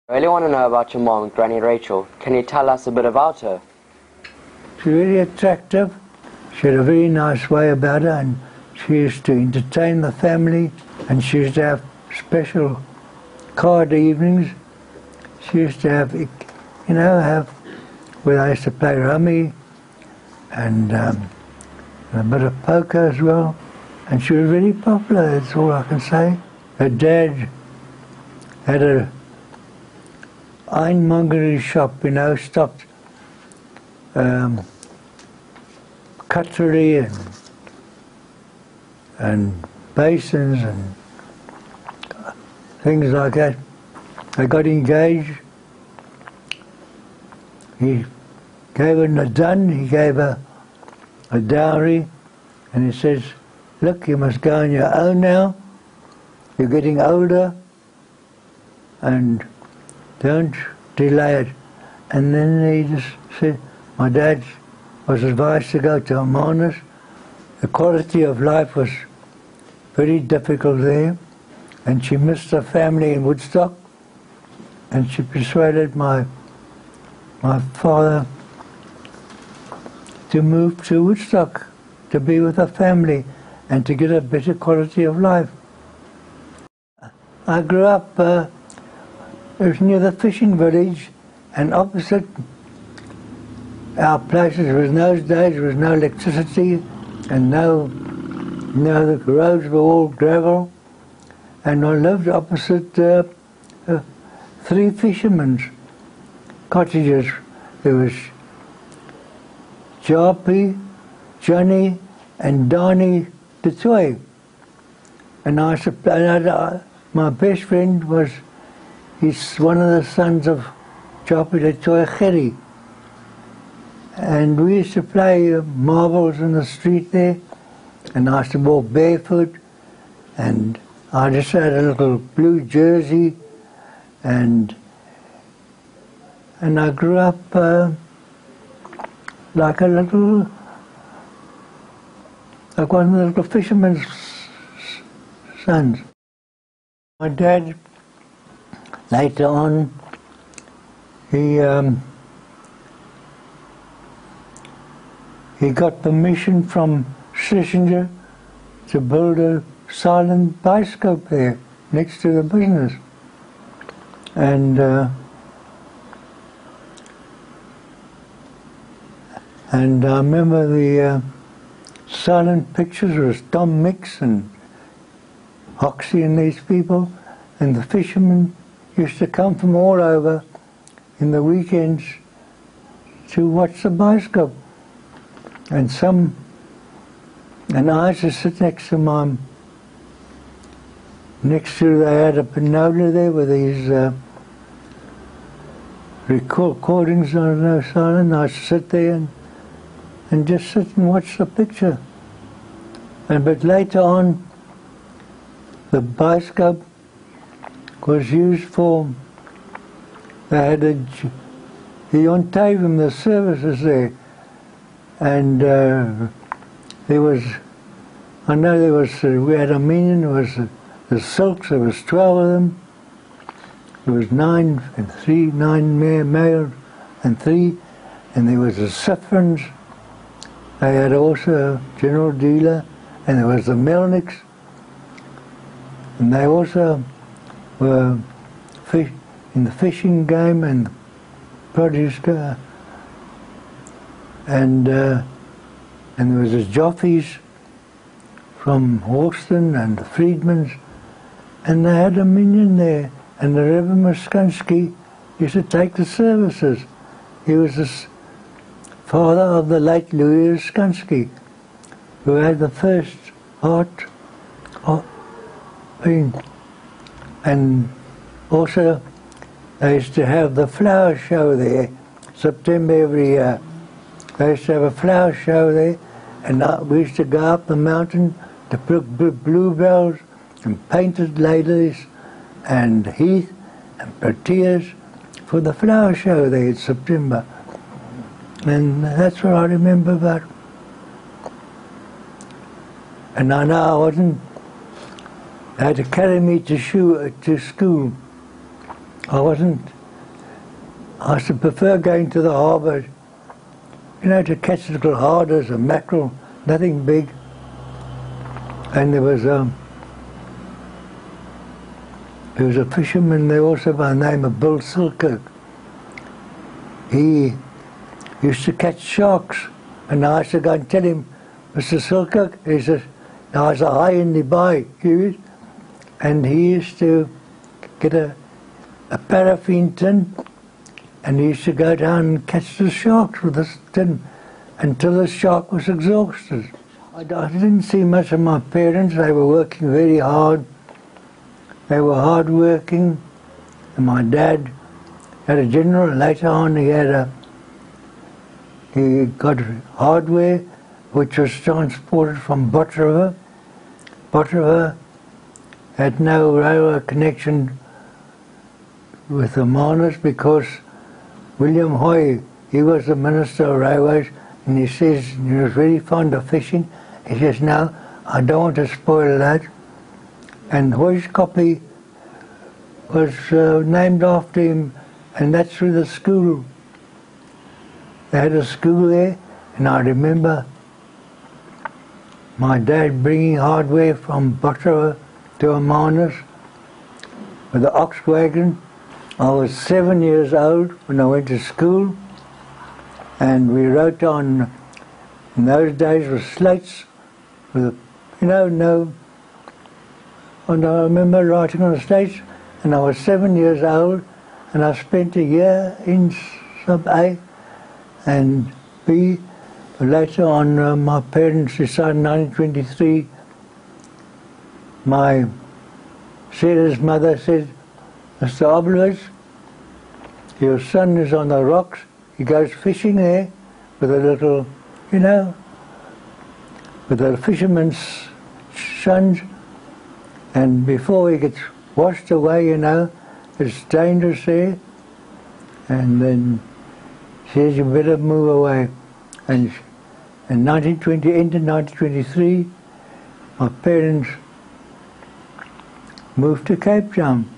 I really want to know about your mom, Granny Rachel. Can you tell us a bit about her? She's really attractive. She had a very nice way about her, and she used to entertain the family, and she used to have special card evenings. She used to have, where I used to play rummy and a bit of poker as well. And she was really popular, that's all I can say. Her dad had a ironmongery shop, stocked cutlery and basins and things like that. They got engaged. He gave her a dun, he gave her a dowry, and he says, look, you must go on your own now. You're getting older, and don't delay it. And then he just said, my dad was advised to go to hermanus. The quality of life was very difficult there, and she missed her family in Woodstock, and she persuaded my father to move to Woodstock, to be with her family and to get a better quality of life. I grew up, it was near the fishing village, and opposite our places, in those days there was no electricity and the roads were all gravel, and I lived opposite 3 fishermen's cottages. There was Jarpy, Johnny and Donnie DeToy. And my best friend was, he's one of the sons of Jarpy DeToy, Gerry. And we used to play marbles in the street there, and I used to walk barefoot, and I just had a little blue jersey, and I grew up like one of the little fisherman's sons. My dad, later on, he got permission from Schlesinger to build a silent bioscope there next to the business. And I remember the silent pictures was Tom Mix and Hoxie and these people, and the fishermen used to come from all over in the weekends to watch the bioscope. And I used to sit next to they had a pinola there with these recordings on no silent. I used to sit there and just sit and watch the picture. But later on, the bioscope was used for, they had the Untitled, the services there. And there was, I know there was, we had a meaning, there was the silks, there was 12 of them. There was 9 male and 3, and there was the Sifrins. They had also a general dealer, and there was the Melnicks. And they also were in the fishing game and produce. And there was the Joffies from Horston and the Friedmans, and they had a minion there. And the Reverend Muskonski used to take the services. He was the father of the late Louis Muskonski, who had the first heart thing. And also they used to have the flower show there, September every year. They used to have a flower show there, and we used to go up the mountain to pick bluebells and painted ladies and heath and proteas for the flower show there in September. And that's what I remember about. And I know I wasn't, they had to carry me to school. I wasn't I used to prefer going to the harbour, you know, to catch little harders, a mackerel, nothing big. And there was a fisherman there also by the name of Bill Silkirk. He used to catch sharks, and I used to go and tell him, Mr. Silkirk, he says, there's a high in the bay, and he used to get a paraffin tin, and he used to go down and catch the sharks with this tin until the shark was exhausted. I didn't see much of my parents. They were working very hard. They were hard working, and my dad had a general. Later on he got hardware which was transported from Bot River. Bot River had no railway connection with hermanus because William Hoy, he was the Minister of Railways, and he says he was very fond of fishing. He says, no, I don't want to spoil that. And Hoy's copy was named after him, and that's through the school. They had a school there, and I remember my dad bringing hardware from Bot River to hermanus with the ox wagon. I was 7 years old when I went to school, and we wrote on, in those days, with slates, with, you know, no, and I remember writing on the slates, and I was 7 years old, and I spent a year in sub A and B. Later on, my parents decided in 1923, my Sarah's mother said, Mr. Oblowitz, your son is on the rocks. He goes fishing there with a little, you know, with a fisherman's sons, and before he gets washed away, you know, it's dangerous there. And then she says, you better move away. And in 1920, ended 1923, my parents moved to Cape Town.